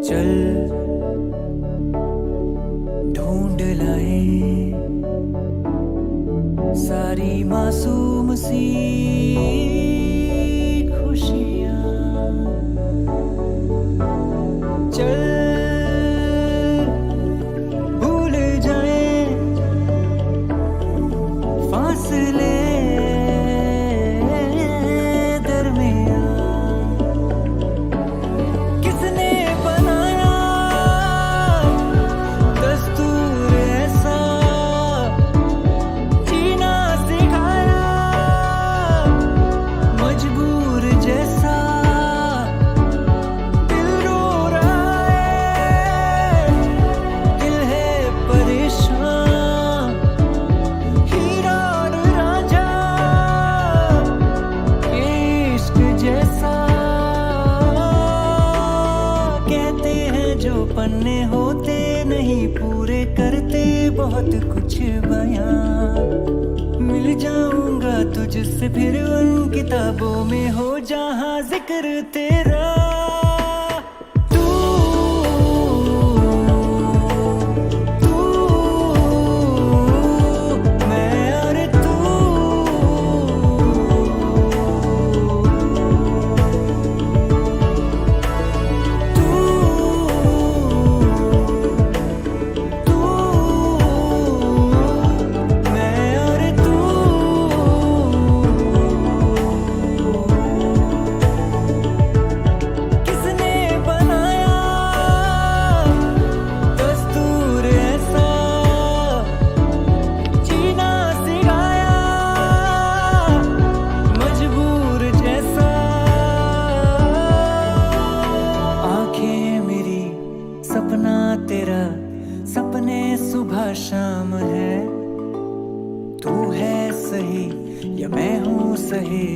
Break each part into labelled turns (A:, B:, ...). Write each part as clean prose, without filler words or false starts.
A: चल ढूंढ लाए सारी मासूम सी खुशियाँ चल भूल जाए फासले पन्ने होते नहीं पूरे करते बहुत कुछ बयां मिल जाऊंगा तुझसे फिर उन किताबों में हो जहां जिक्र तेरा शाम है तू है सही या मैं हूँ सही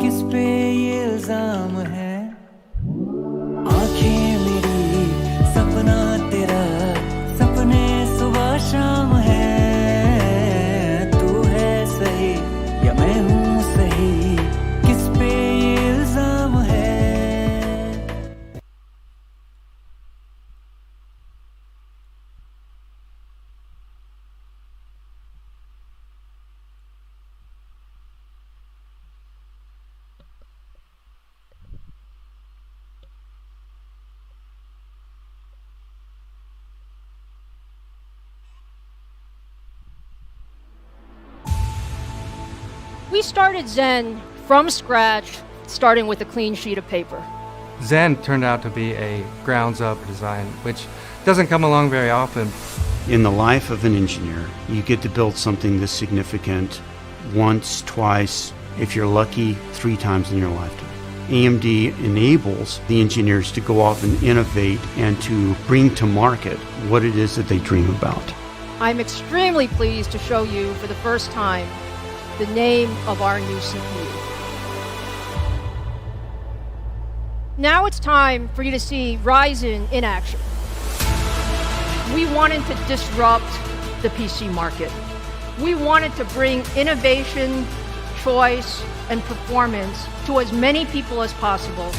A: किस पे ये इल्जाम है आंखें मेरी सपना तेरा सपने सुबह शाम है तू है सही या मैं हूँ सही किस पे ये इल्जाम है
B: We started Zen from scratch, starting with a clean sheet of paper.
C: Zen turned out to be a grounds-up design, which doesn't come along very often.
D: In the life of an engineer, you get to build something this significant once, twice, if you're lucky, 3 times in your lifetime. AMD enables the engineers to go off and innovate and to bring to market what it is that they dream about.
B: I'm extremely pleased to show you for the first time the name of our new CPU. Now it's time for you to see Ryzen in action. We wanted to disrupt the PC market. We wanted to bring innovation, choice, and performance to as many people as possible.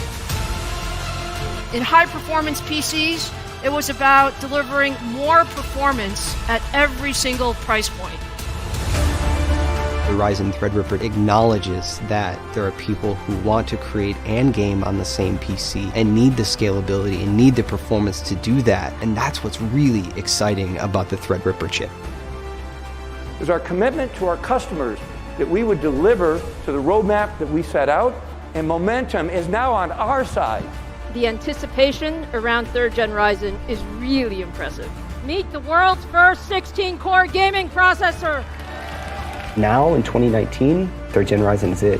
B: In high-performance PCs, it was about delivering more performance at every single price point.
E: The Ryzen Threadripper acknowledges that there are people who want to create and game on the same PC and need the scalability and need the performance to do that. And that's what's really exciting about the Threadripper chip.
F: It was our commitment to our customers that we would deliver to the roadmap that we set out, and momentum is now on our side.
B: The anticipation around 3rd Gen Ryzen is really impressive. Meet the world's first 16-core gaming processor.
E: Now, in 2019, 3rd Gen Ryzen is it.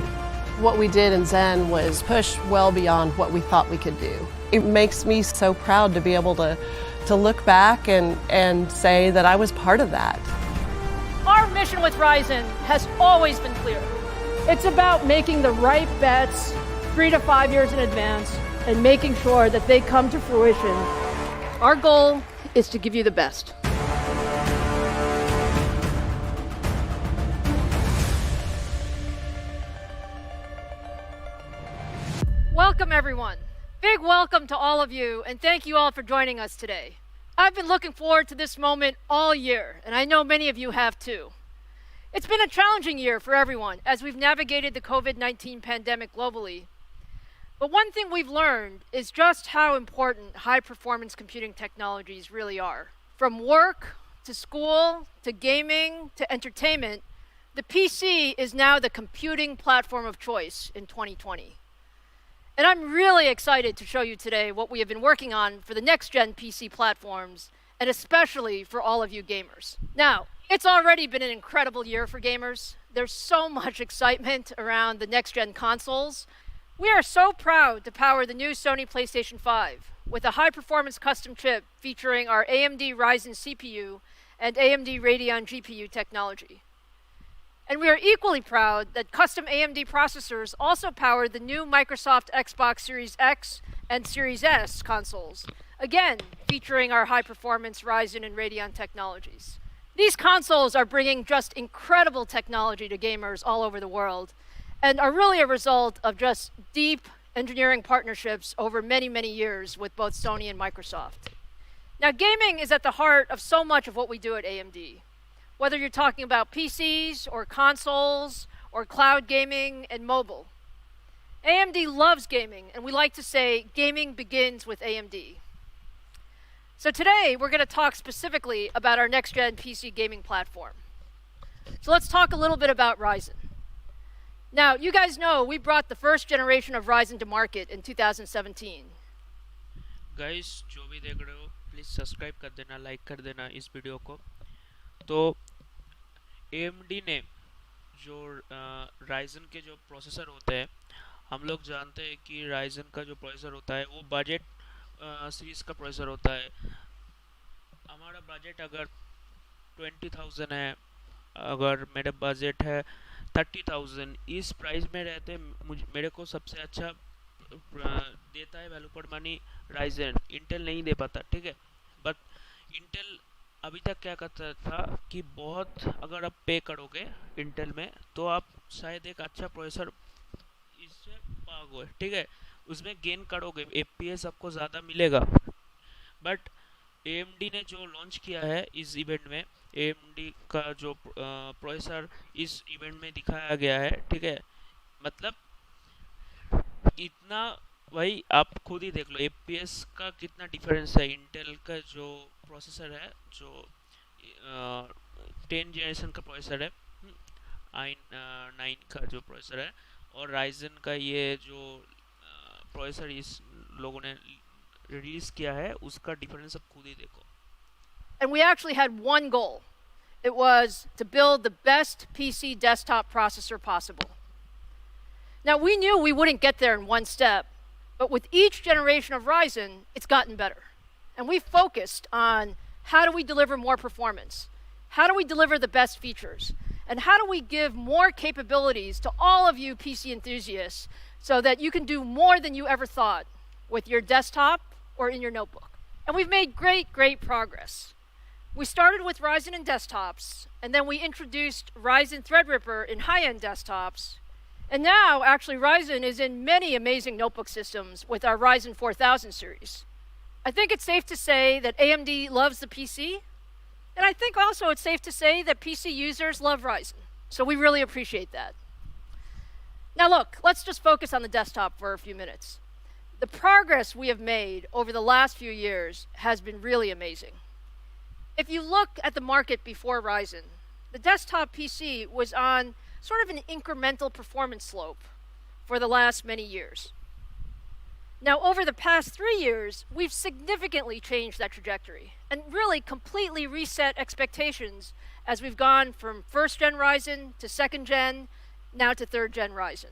G: What we did in Zen was push well beyond what we thought we could do. It makes me so proud to be able to look back and say that I was part of that.
B: Our mission with Ryzen has always been clear. It's about making the right bets 3 to 5 years in advance and making sure that they come to fruition. Our goal is to give you the best. Welcome, everyone. Big welcome to all of you, and thank you all for joining us today. I've been looking forward to this moment all year, and I know many of you have too. It's been a challenging year for everyone as we've navigated the COVID-19 pandemic globally. But one thing we've learned is just how important high-performance computing technologies really are. From work to school to gaming to entertainment, the PC is now the computing platform of choice in 2020. And I'm really excited to show you today what we have been working on for the next-gen PC platforms, and especially for all of you gamers. Now, it's already been an incredible year for gamers. There's so much excitement around the next-gen consoles. We are so proud to power the new Sony PlayStation 5 with a high-performance custom chip featuring our AMD Ryzen CPU and AMD Radeon GPU technology. And we are equally proud that custom AMD processors also power the new Microsoft Xbox Series X and Series S consoles, again featuring our high-performance Ryzen and Radeon technologies. These consoles are bringing just incredible technology to gamers all over the world and are really a result of just deep engineering partnerships over many, many years with both Sony and Microsoft. Now, gaming is at the heart of so much of what we do at AMD. Whether you're talking about PCs or consoles or cloud gaming and mobile. AMD loves gaming, and we like to say gaming begins with AMD. So today, we're going to talk specifically about our next-gen PC gaming platform. So let's talk a little bit about Ryzen. Now, you guys know we brought the first generation of Ryzen to market in 2017.
H: Guys जो भी देख रहे हो please subscribe कर देना, like कर देना इस वीडियो को। तो AMD ने जो Ryzen के जो प्रोसेसर होते हैं, हम लोग जानते हैं कि Ryzen का जो प्रोसेसर होता है वो बजट सीरीज़ का प्रोसेसर होता है। हमारा बजट अगर 20,000 है, अगर मेरा बजट है 30,000, इस प्राइस में रहते मेरे को सबसे अच्छा देता है value for money Ryzen। Intel नहीं दे पाता, ठीक है। बट इंटेल अभी तक क्या करता था कि बहुत अगर आप पे करोगे इंटेल में तो आप शायद एक अच्छा प्रोसेसर इससे पाओगे, ठीक है, उसमें गेन करोगे, FPS आपको ज़्यादा मिलेगा। बट AMD ने जो लॉन्च किया है इस इवेंट में, AMD का जो प्रोसेसर इस इवेंट में दिखाया गया है, ठीक है, मतलब इतना, वही आप खुद ही देख लो FPS का कितना डिफरेंस है। इंटेल का जो प्रोसेसर है, जो 10 जनरेशन का प्रोसेसर है, i9 का जो प्रोसेसर है, और Ryzen का ये जो प्रोसेसर इस लोगों ने रिलीज किया है, उसका डिफरेंस आप खुद ही देखो।
B: And we actually had one goal. It was to build the best PC desktop processor possible. Now, we knew we wouldn't get there in one step, but with each generation of Ryzen, it's gotten better. And we focused on how do we deliver more performance? How do we deliver the best features? And how do we give more capabilities to all of you PC enthusiasts so that you can do more than you ever thought with your desktop or in your notebook? And we've made great, great progress. We started with Ryzen in desktops, and then we introduced Ryzen Threadripper in high-end desktops. And now, actually, Ryzen is in many amazing notebook systems with our Ryzen 4000 series. I think it's safe to say that AMD loves the PC, and I think also it's safe to say that PC users love Ryzen. So we really appreciate that. Now look, let's just focus on the desktop for a few minutes. The progress we have made over the last few years has been really amazing. If you look at the market before Ryzen, the desktop PC was on sort of an incremental performance slope for the last many years. Now, over the past 3 years, we've significantly changed that trajectory and really completely reset expectations as we've gone from first-gen Ryzen to second-gen, now to third-gen Ryzen.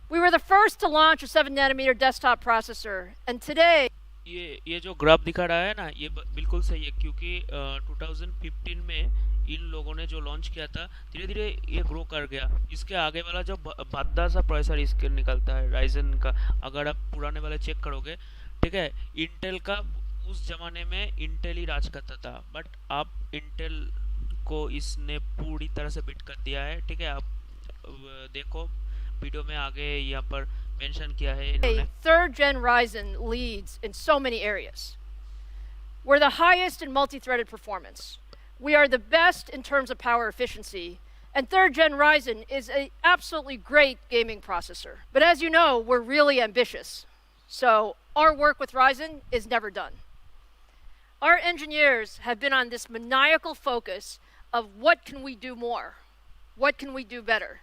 B: We were the first to launch a 7nm desktop processor, and today,
H: ये जो graph दिखा रहा है ना, ये बिल्कुल सही है, क्योंकि 2015 में इन लोगों ने जो लॉन्च किया था, धीरे धीरे ये ग्रो कर गया। इसके आगे वाला जो भद्दा सा प्रोसेसर इसके निकलता है Ryzen का, अगर आप पुराने वाले चेक करोगे, ठीक है, इंटेल का उस जमाने में इंटेल ही राज करता था, बट आप इंटेल को इसने पूरी तरह से बिट कर दिया है, ठीक है। आप देखो वीडियो में आगे यहाँ पर मेंशन किया है इन्होंने।
B: Third gen Ryzen leads in so many areas. We're the highest in multi-threaded performance. We are the best in terms of power efficiency. And third gen Ryzen is an absolutely great gaming processor. But as you know, we're really ambitious. So our work with Ryzen is never done. Our engineers have been on this maniacal focus of what can we do more? What can we do better?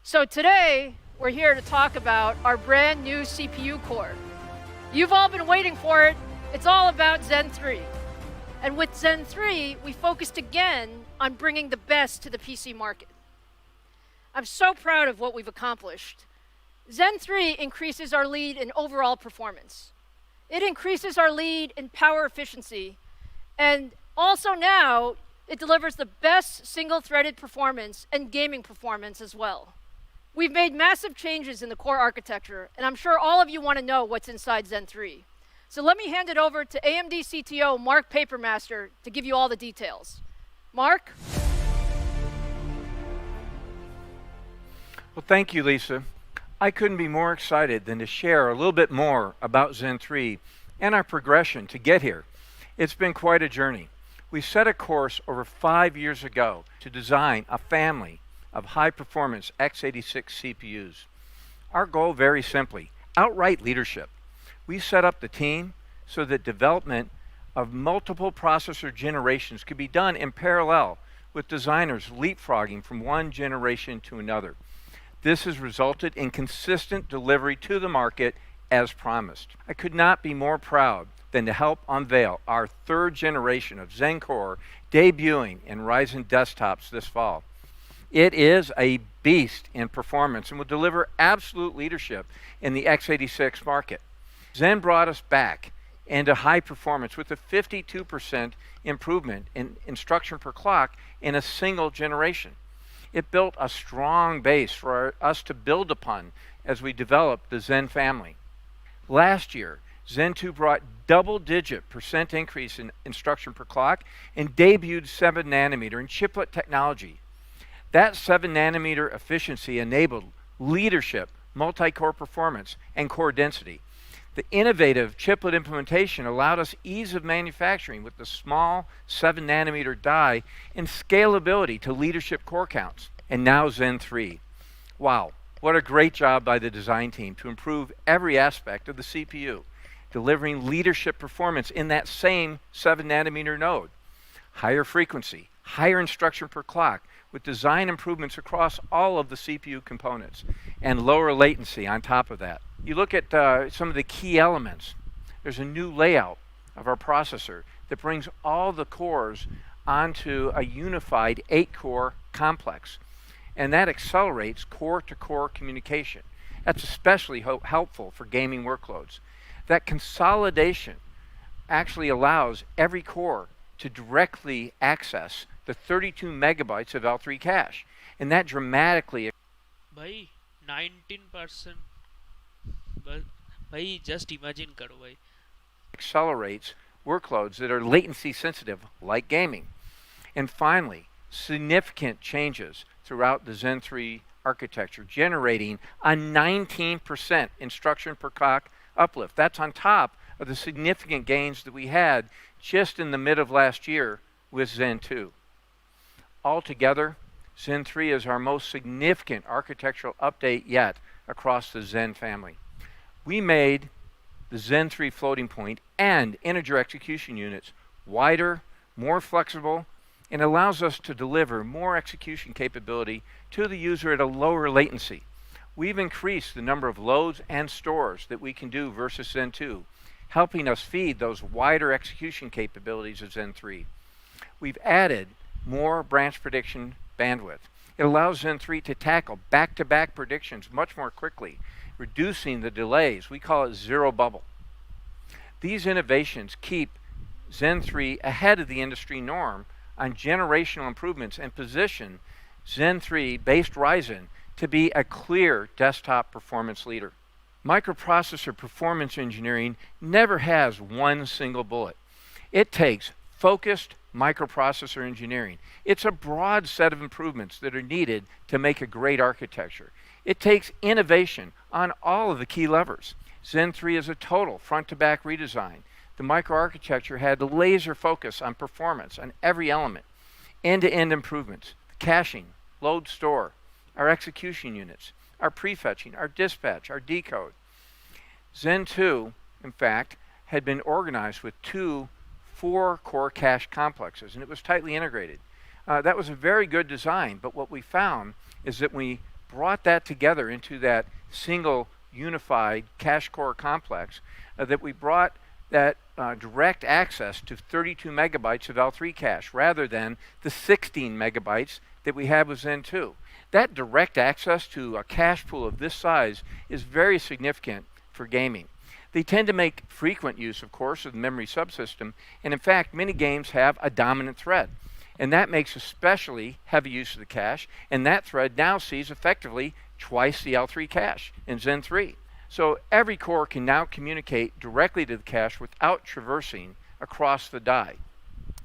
B: So today, we're here to talk about our brand new CPU core. You've all been waiting for it. It's all about Zen 3. And with Zen 3, we focused again on bringing the best to the PC market. I'm so proud of what we've accomplished. Zen 3 increases our lead in overall performance. It increases our lead in power efficiency. And also now, it delivers the best single-threaded performance and gaming performance as well. We've made massive changes in the core architecture, and I'm sure all of you want to know what's inside Zen 3. So let me hand it over to AMD CTO Mark Papermaster to give you all the details. Mark?
F: Well, thank you, Lisa. I couldn't be more excited than to share a little bit more about Zen 3 and our progression to get here. It's been quite a journey. We set a course over 5 years ago to design a family of high-performance x86 CPUs. Our goal, very simply, outright leadership. We set up the team so that development of multiple processor generations could be done in parallel, with designers leapfrogging from one generation to another. This has resulted in consistent delivery to the market as promised. I could not be more proud than to help unveil our third generation of Zen Core debuting in Ryzen desktops this fall. It is a beast in performance and will deliver absolute leadership in the x86 market. Zen brought us back into high performance with a 52% improvement in instruction per clock in a single generation. It built a strong base for us to build upon as we developed the Zen family. Last year, Zen 2 brought double-digit % increase in instruction per clock and debuted 7 nanometer in chiplet technology. That 7 nanometer efficiency enabled leadership, multi-core performance, and core density. The innovative chiplet implementation allowed us ease of manufacturing with the small 7 nanometer die and scalability to leadership core counts. And now Zen 3. Wow, what a great job by the design team to improve every aspect of the CPU, delivering leadership performance in that same 7 nanometer node. Higher frequency, higher instruction per clock, with design improvements across all of the CPU components, and lower latency on top of that. You look at some of the key elements. There's a new layout of our processor that brings all the cores onto a unified 8-core complex, and that accelerates core-to-core communication. That's especially helpful for gaming workloads. That consolidation actually allows every core to directly access the 32 megabytes of L3 cache, and that dramatically
H: भाई 19%, भाई just imagine करो भाई,
F: accelerates workloads that are latency sensitive like gaming. And finally, significant changes throughout the Zen 3 architecture, generating a 19% instruction per clock uplift. That's on top of the significant gains that we had just in the mid of last year with Zen 2. Altogether, Zen 3 is our most significant architectural update yet across the Zen family. We made the Zen 3 floating point and integer execution units wider, more flexible, and allows us to deliver more execution capability to the user at a lower latency. We've increased the number of loads and stores that we can do versus Zen 2, helping us feed those wider execution capabilities of Zen 3. We've added more branch prediction bandwidth. It allows Zen 3 to tackle back-to-back predictions much more quickly, reducing the delays. We call it zero bubble. These innovations keep Zen 3 ahead of the industry norm on generational improvements and position Zen 3-based Ryzen to be a clear desktop performance leader. Microprocessor performance engineering never has one single bullet. It takes focused microprocessor engineering. It's a broad set of improvements that are needed to make a great architecture. It takes innovation on all of the key levers. Zen 3 is a total front-to-back redesign. The microarchitecture had laser focus on performance on every element. End-to-end improvements, caching, load store, our execution units, our prefetching, our dispatch, our decode. Zen 2, in fact, had been organized with 2 4-core cache complexes, and it was tightly integrated. That was a very good design, but what we found is that we brought that together into that single unified cache core complex, that we brought that direct access to 32 megabytes of L3 cache rather than the 16 megabytes that we have with Zen 2. That direct access to a cache pool of this size is very significant for gaming. They tend to make frequent use, of course, of the memory subsystem, and in fact, many games have a dominant thread. And that makes especially heavy use of the cache, and that thread now sees effectively twice the L3 cache in Zen 3. So every core can now communicate directly to the cache without traversing across the die,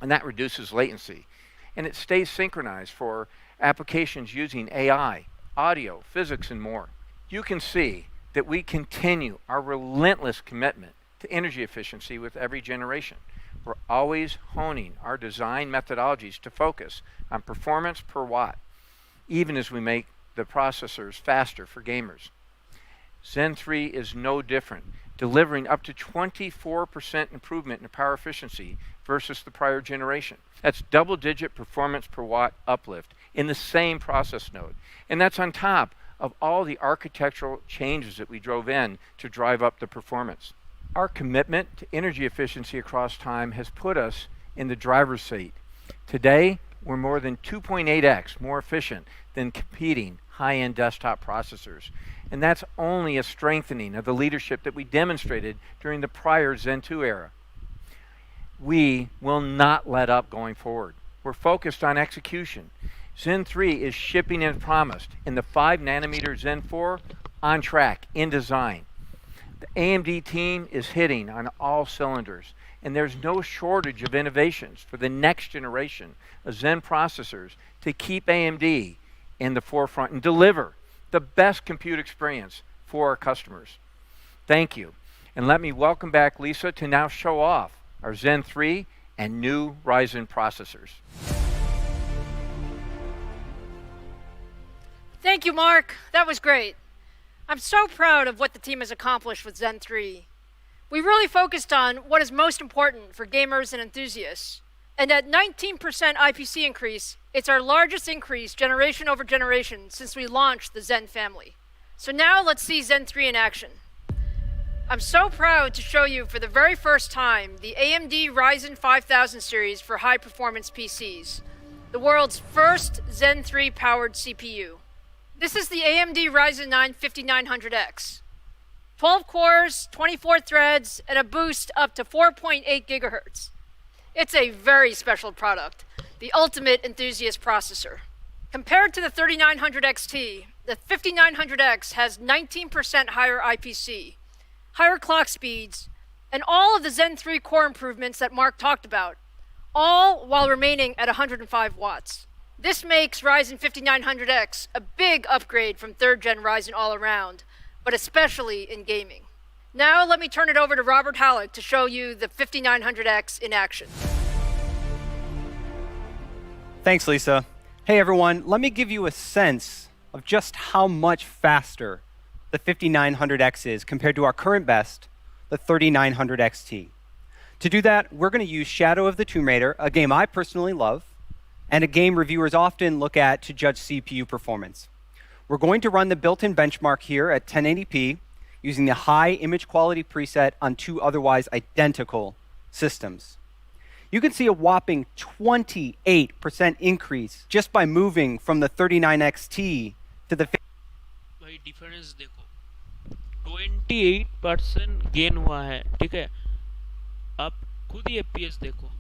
F: and that reduces latency. And it stays synchronized for applications using AI, audio, physics, and more. You can see that we continue our relentless commitment to energy efficiency with every generation. We're always honing our design methodologies to focus on performance per watt, even as we make the processors faster for gamers. Zen 3 is no different, delivering up to 24% improvement in power efficiency versus the prior generation. That's double-digit performance per watt uplift in the same process node. And that's on top of all the architectural changes that we drove in to drive up the performance. Our commitment to energy efficiency across time has put us in the driver's seat. Today, we're more than 2.8x more efficient than competing high-end desktop processors. And that's only a strengthening of the leadership that we demonstrated during the prior Zen 2 era. We will not let up going forward. We're focused on execution. Zen 3 is shipping as promised, and the 5nm Zen 4 on track, in design. The AMD team is hitting on all cylinders, and there's no shortage of innovations for the next generation of Zen processors to keep AMD in the forefront and deliver the best compute experience for our customers. Thank you, and let me welcome back Lisa to now show off our Zen 3 and new Ryzen processors.
B: Thank you, Mark. That was great. I'm so proud of what the team has accomplished with Zen 3. We really focused on what is most important for gamers and enthusiasts. And at 19% IPC increase, it's our largest increase generation over generation since we launched the Zen family. So now let's see Zen 3 in action. I'm so proud to show you for the very first time the AMD Ryzen 5000 series for high-performance PCs, the world's first Zen 3 powered CPU. This is the AMD Ryzen 9 5900X. 12 cores, 24 threads, and a boost up to 4.8 gigahertz. It's a very special product, the ultimate enthusiast processor. Compared to the 3900 XT, the 5900X has 19% higher IPC, higher clock speeds, and all of the Zen 3 core improvements that Mark talked about, all while remaining at 105 watts. This makes Ryzen 5900X a big upgrade from 3rd gen Ryzen all around, but especially in gaming. Now let me turn it over to Robert Halleck to show you the 5900X in action.
I: Thanks, Lisa. Hey everyone, let me give you a sense of just how much faster the 5900X is compared to our current best, the 3900 XT. To do that, we're going to use Shadow of the Tomb Raider, a game I personally love, and a game reviewers often look at to judge CPU performance. We're going to run the built-in benchmark here at 1080p using the high image quality preset on 2 otherwise identical systems. You can see a whopping 28% increase just by moving from the 39XT to the...
H: भाई difference देखो 28% gain हुआ है, ठीक है? आप खुद ही FPS देखो,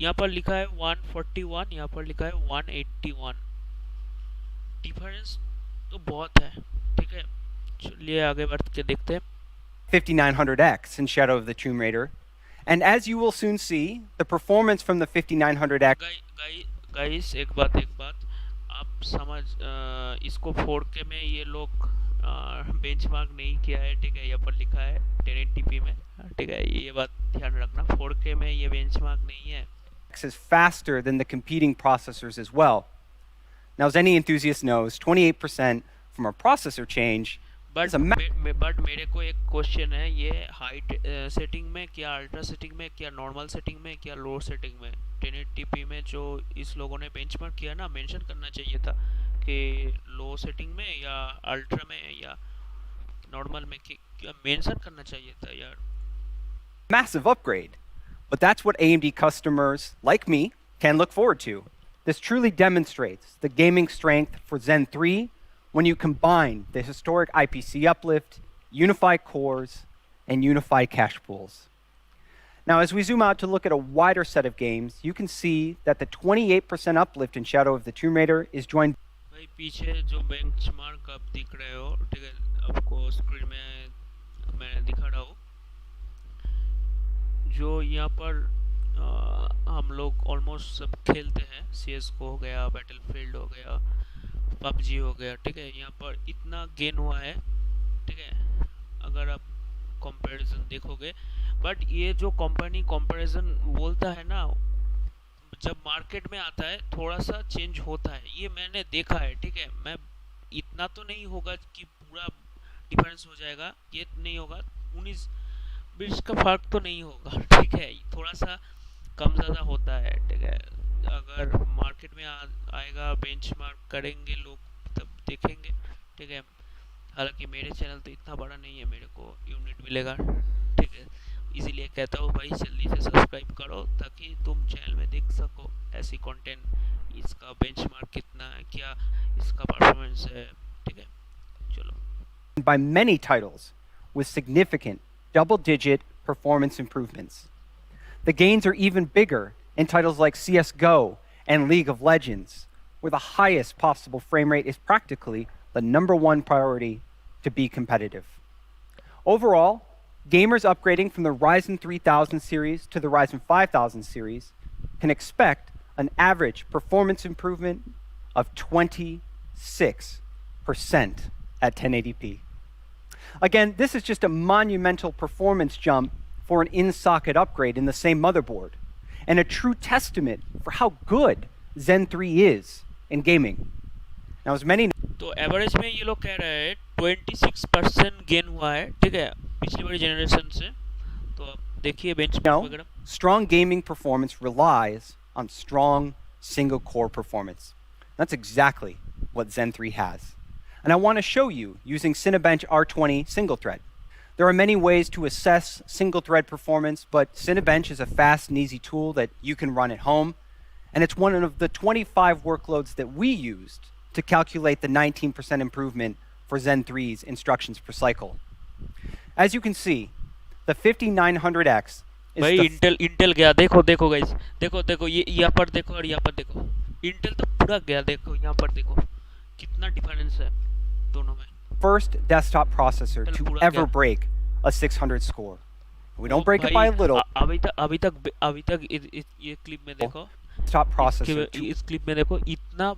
H: यहाँ पर लिखा है 141, यहाँ पर लिखा है 181. डिफरेंस तो बहुत है, ठीक है? चलिए आगे बढ़ के देखते हैं.
I: 5900X in Shadow of the Tomb Raider. And as you will soon see, the performance from the 5900X...
H: Guys, एक बात, आप समझ इसको 4K में ये लोग बेंचमार्क नहीं किया है, ठीक है, यहाँ पर लिखा है 1080p में, ठीक है, ये बात ध्यान रखना, 4K में ये बेंचमार्क नहीं है.
I: Is faster than the competing processors as well. Now, as any enthusiast knows, 28% from a processor change is a
H: but मेरे को एक क्वेश्चन है, ये हाइट सेटिंग में क्या, अल्ट्रा सेटिंग में क्या, नॉर्मल सेटिंग में क्या, लो सेटिंग में 1080p में जो इस लोगों ने बेंचमार्क किया ना, मेंशन करना चाहिए था कि लो सेटिंग में या अल्ट्रा में या नॉर्मल में, क्या मेंशन करना चाहिए था यार.
I: massive upgrade. But that's what AMD customers like me can look forward to. This truly demonstrates the gaming strength for Zen 3 when you combine the historic IPC uplift, unified cores, and unified cache pools. Now, as we zoom out to look at a wider set of games, you can see that the 28% uplift in Shadow of the Tomb Raider is joined.
H: भाई पीछे जो benchmark आप दिख रहे हो, ठीक है, आपको स्क्रीन में मैं दिखा रहा हूँ, जो यहाँ पर हम लोग ऑलमोस्ट सब खेलते हैं, CS:GO हो गया, बैटलफील्ड हो गया, PUBG हो गया, ठीक है, यहाँ पर इतना गेन हुआ है, ठीक है, अगर आप कंपैरिजन देखोगे. बट ये जो कंपनी कंपैरिजन बोलता है ना, जब मार्केट में आता है थोड़ा सा चेंज होता है, ये मैंने देखा है, ठीक है. मैं इतना तो नहीं होगा कि पूरा डिफरेंस हो जाएगा, ये नहीं होगा, 19-20 का फर्क तो नहीं होगा, ठीक है, थोड़ा सा कम ज़्यादा होता है, ठीक है. अगर मार्केट में आएगा, बेंचमार्क करेंगे लोग, तब देखेंगे, ठीक है. हालांकि मेरे चैनल तो इतना बड़ा नहीं है, मेरे को यूनिट मिलेगा, ठीक है, इसीलिए कहता हूँ भाई जल्दी से सब्सक्राइब करो ताकि तुम चैनल में देख सको ऐसी कंटेंट, इसका बेंचमार्क कितना है, क्या इसका परफॉर्मेंस है, ठीक है. चलो.
I: By many titles with significant double-digit performance improvements. The gains are even bigger in titles like CS:GO and League of Legends, where the highest possible frame rate is practically the #1 priority to be competitive. Overall, gamers upgrading from the Ryzen 3000 series to the Ryzen 5000 series can expect an average performance improvement of 26% at 1080p. Again, this is just a monumental performance jump for an in-socket upgrade in the same motherboard, and a true testament for how good Zen 3 is in gaming. Now, as many
H: तो average में ये लोग कह रहे हैं 26% gain हुआ है, ठीक है, पिछली वाली जनरेशन से. तो आप देखिए बेंचमार्क वगैरह.
I: Strong gaming performance relies on strong single-core performance. That's exactly what Zen 3 has. And I want to show you using Cinebench R20 single-thread. There are many ways to assess single-thread performance, but Cinebench is a fast and easy tool that you can run at home, and it's one of the 25 workloads that we used to calculate the 19% improvement for Zen 3's instructions per cycle. As you can see, the 5900X is
H: भाई Intel गया, देखो देखो guys, देखो ये यहाँ पर देखो और यहाँ पर देखो, इंटेल तो पूरा गया, देखो यहाँ पर देखो कितना डिफरेंस है दोनों में.
I: first desktop processor to ever break a 600 score. We don't break it by a little.
H: अभी तक ये क्लिप में देखो,
I: desktop processor
H: इस क्लिप में देखो, इतना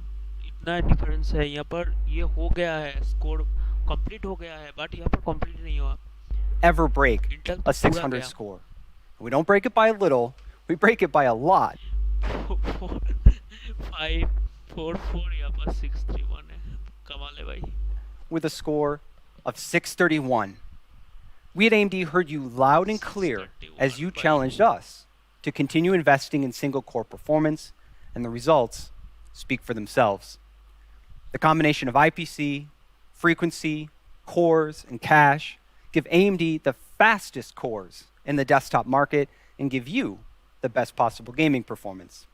H: डिफरेंस है. यहाँ पर ये हो गया है, स्कोर कंप्लीट हो गया है, बट यहाँ पर कंप्लीट नहीं हुआ.
I: Ever break a 600 score. We don't break it by a little, we break it by a lot.
H: 544 यहाँ पर 631 है, कमाल है भाई.
I: With a score of 631. We at AMD heard you loud and clear as you challenged us to continue investing in single-core performance, and the results speak for themselves. The combination of IPC, frequency, cores, and cache give AMD the fastest cores in the desktop market and give you the best possible gaming performance.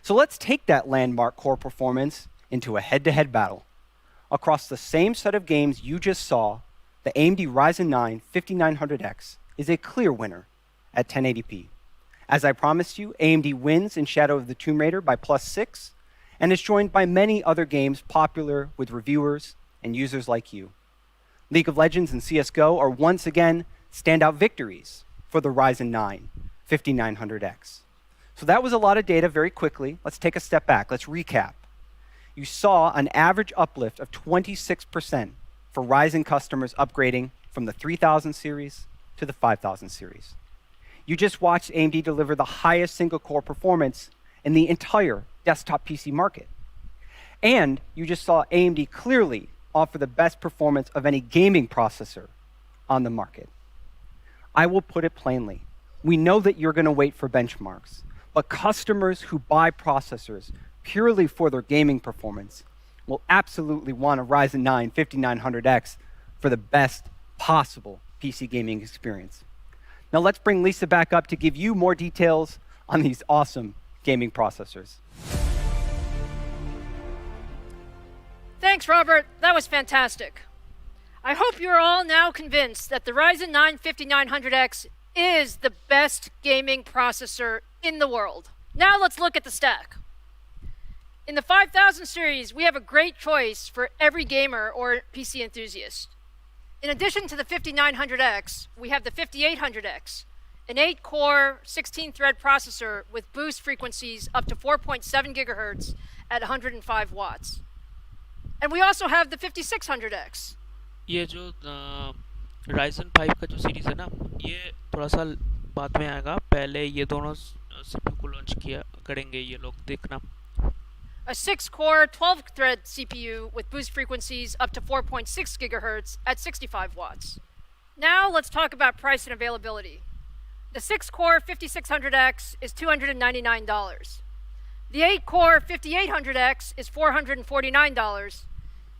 I: So let's take that landmark core performance into a head-to-head battle. Across the same set of games you just saw, the AMD Ryzen 9 5900X is a clear winner at 1080p. As I promised you, AMD wins in Shadow of the Tomb Raider by +6 and is joined by many other games popular with reviewers and users like you. League of Legends and CS:GO are once again standout victories for the Ryzen 9 5900X. So that was a lot of data very quickly. Let's take a step back. Let's recap. you saw an average uplift of 26% for Ryzen customers upgrading from the 3000 series to the 5000 series. You just watched AMD deliver the highest single-core performance in the entire desktop PC market. And you just saw AMD clearly offer the best performance of any gaming processor on the market. I will put it plainly. We know that you're going to wait for benchmarks, but customers who buy processors purely for their gaming performance will absolutely want a Ryzen 9 5900X for the best possible PC gaming experience. Now let's bring Lisa back up to give you more details on these awesome gaming processors.
B: Thanks, Robert. That was fantastic. I hope you're all now convinced that the Ryzen 9 5900X is the best gaming processor in the world. Now let's look at the stack. In the 5000 series, we have a great choice for every gamer or PC enthusiast. In addition to the 5900X, we have the 5800X, an 8-core, 16-thread processor with boost frequencies up to 4.7 gigahertz at 105 watts. And we also have the 5600X.
H: ये जो Ryzen 5 का जो series है ना, ये थोड़ा सा बाद में आएगा. पहले ये दोनों CPU को लॉन्च करेंगे ये लोग, देखना.
B: A 6-core, 12-thread CPU with boost frequencies up to 4.6 gigahertz at 65 watts. Now let's talk about price and availability. The 6-core 5600X is $299. The 8-core 5800X is $449.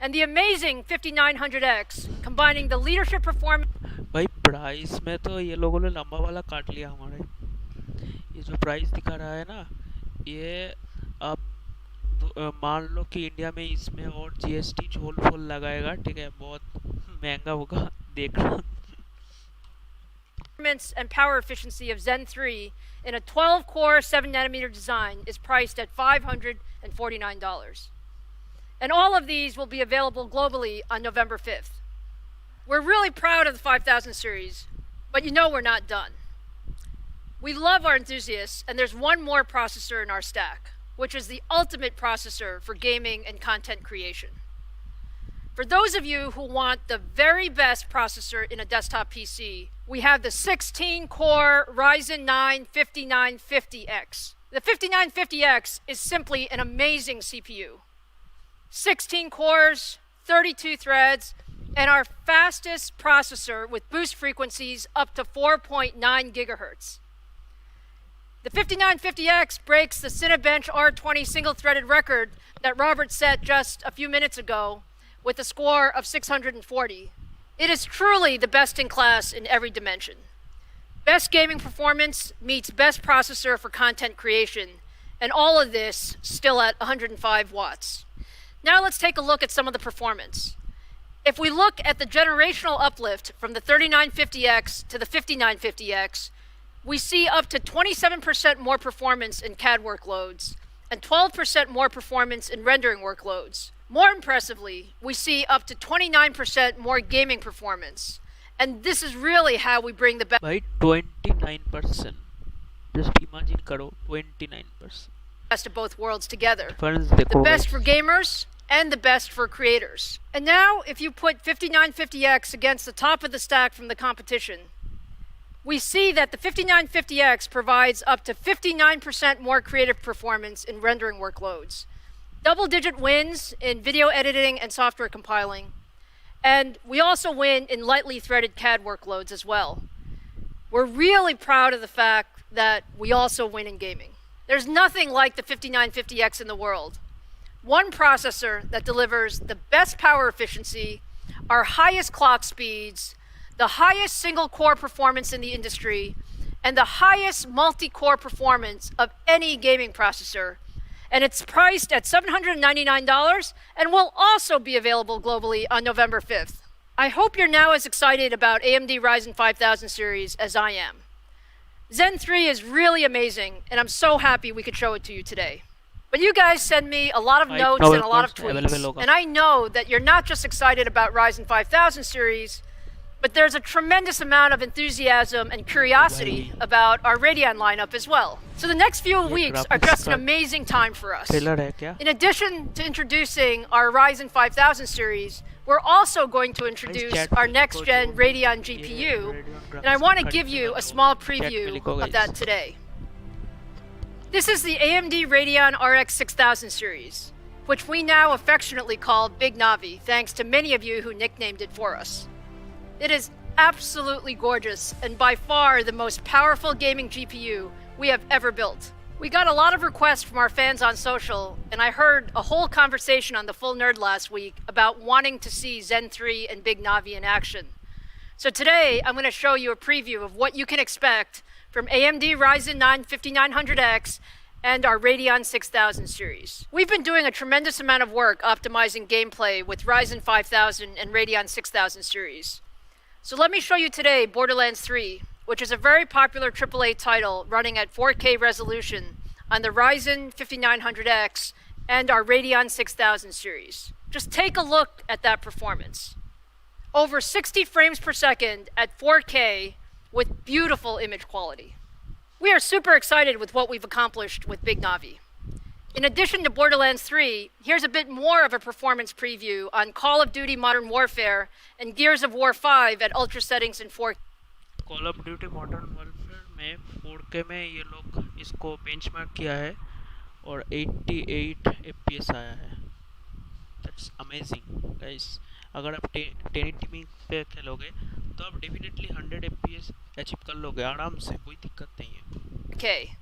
B: And the amazing 5900X, combining the leadership performance...
H: भाई price में तो ये लोगों ने लंबा वाला काट लिया हमारे. ये जो प्राइस दिखा रहा है ना, ये आप मान लो कि इंडिया में इसमें और जीएसटी झोल फोल लगाएगा, ठीक है, बहुत महंगा होगा, देखना.
B: Performance and power efficiency of Zen 3 in a 12-core 7nm design is priced at $549. And all of these will be available globally on November 5th. We're really proud of the 5000 series, but you know we're not done. We love our enthusiasts, and there's one more processor in our stack, which is the ultimate processor for gaming and content creation. For those of you who want the very best processor in a desktop PC, we have the 16-core Ryzen 9 5950X. The 5950X is simply an amazing CPU. 16 cores, 32 threads, and our fastest processor with boost frequencies up to 4.9 gigahertz. The 5950X breaks the Cinebench R20 single-threaded record that Robert set just a few minutes ago with a score of 640. It is truly the best in class in every dimension. Best gaming performance meets best processor for content creation, and all of this still at 105 watts. Now let's take a look at some of the performance. If we look at the generational uplift from the 3950X to the 5950X, we see up to 27% more performance in CAD workloads and 12% more performance in rendering workloads. More impressively, we see up to 29% more gaming performance. And this is really how we bring the best.
H: By 29%. Just imagine karo 29%.
B: Best of both worlds together.
H: The
B: The best for gamers and the best for creators. And now, if you put 5950X against the top of the stack from the competition, we see that the 5950X provides up to 59% more creative performance in rendering workloads, double-digit wins in video editing and software compiling, and we also win in lightly threaded CAD workloads as well. We're really proud of the fact that we also win in gaming. There's nothing like the 5950X in the world. One processor that delivers the best power efficiency, our highest clock speeds, the highest single-core performance in the industry, and the highest multi-core performance of any gaming processor. And it's priced at $799 and will also be available globally on November 5th. I hope you're now as excited about AMD Ryzen 5000 series as I am. Zen 3 is really amazing, and I'm so happy we could show it to you today. But you guys send me a lot of notes and a lot of tweets, and I know that you're not just excited about Ryzen 5000 series, But there's a tremendous amount of enthusiasm and curiosity about our Radeon lineup as well. So the next few weeks are just an amazing time for us. In addition to introducing our Ryzen 5000 series, we're also going to introduce our next-gen Radeon GPU, and I want to give you a small preview of that today. This is the AMD Radeon RX 6000 series, which we now affectionately call Big Navi, thanks to many of you who nicknamed it for us. It is absolutely gorgeous and by far the most powerful gaming GPU we have ever built. We got a lot of requests from our fans on social, and I heard a whole conversation on The Full Nerd last week about wanting to see Zen 3 and Big Navi in action. So today, I'm going to show you a preview of what you can expect from AMD Ryzen 9 5900X and our Radeon 6000 series. We've been doing a tremendous amount of work optimizing gameplay with Ryzen 5000 and Radeon 6000 series. So let me show you today Borderlands 3, which is a very popular AAA title running at 4K resolution on the Ryzen 5900X and our Radeon 6000 series. Just take a look at that performance. Over 60 frames per second at 4K with beautiful image quality. We are super excited with what we've accomplished with Big Navi. In addition to Borderlands 3, here's a bit more of a performance preview on Call of Duty Modern Warfare and Gears of War 5 at ultra settings in 4K.
H: Call of Duty Modern Warfare में 4K में ये लोग इसको benchmark किया है और 88 FPS आया है. That's amazing, guys. अगर आप 1080p पे खेलोगे तो आप definitely 100 FPS अचीव कर लोगे आराम से, कोई दिक्कत नहीं है.
B: Okay.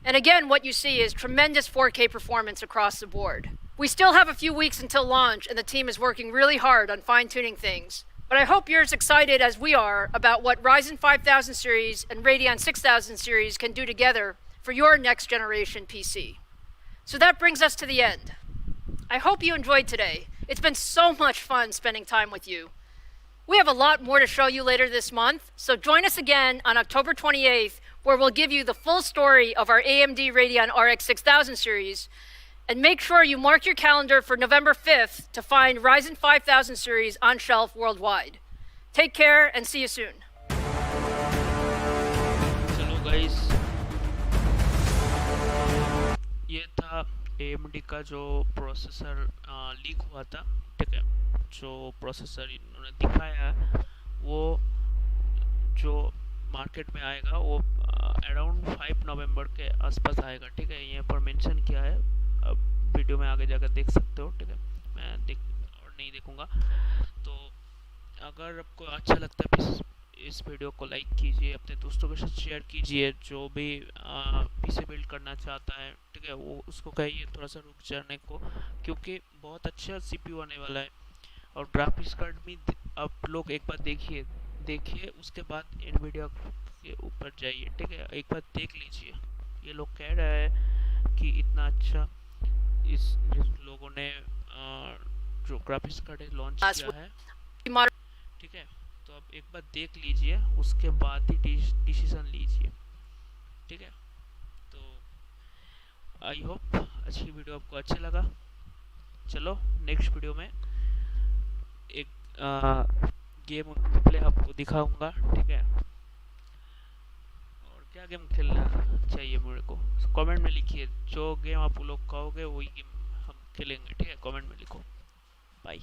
B: And again, what you see is tremendous 4K performance across the board. We still have a few weeks until launch, and the team is working really hard on fine-tuning things. But I hope you're as excited as we are about what Ryzen 5000 series and Radeon 6000 series can do together for your next-generation PC. So that brings us to the end. I hope you enjoyed today. It's been so much fun spending time with you. We have a lot more to show you later this month, so join us again on October 28th, where we'll give you the full story of our AMD Radeon RX 6000 series, and make sure you mark your calendar for November 5th to find Ryzen 5000 series on shelf worldwide. Take care and see you soon.
H: चलो guys, ये था AMD का जो processor leak हुआ था, ठीक है. जो प्रोसेसर इन्होंने दिखाया वो जो मार्केट में आएगा वो अराउंड 5 नवंबर के आसपास आएगा, ठीक है. यहाँ पर मेंशन किया है, अब वीडियो में आगे जाकर देख सकते हो, ठीक है. मैं नहीं देखूंगा. तो अगर आपको अच्छा लगता है इस वीडियो को लाइक कीजिए, अपने दोस्तों के साथ शेयर कीजिए. जो भी पीसी बिल्ड करना चाहता है, ठीक है, वो उसको कहिए थोड़ा सा रुक जाने को, क्योंकि बहुत अच्छा सीपीयू आने वाला है. और ग्राफिक्स कार्ड भी आप लोग एक बार देखिए उसके बाद एनवीडिया के ऊपर जाइए, ठीक है. एक बार देख लीजिए. ये लोग कह रहा है कि इतना अच्छा इस लोगों ने जो ग्राफिक्स कार्ड लॉन्च किया है, ठीक है. तो आप एक बार देख लीजिए, उसके बाद ही डिसीजन लीजिए, ठीक है. तो आई होप आज की वीडियो आपको अच्छा लगा. चलो नेक्स्ट वीडियो में एक गेम प्ले आपको दिखाऊंगा, ठीक है. और क्या गेम खेलना चाहिए मेरे को कमेंट में लिखिए. जो गेम आप लोग कहोगे वही गेम हम खेलेंगे, ठीक है. कमेंट में लिखो. बाय.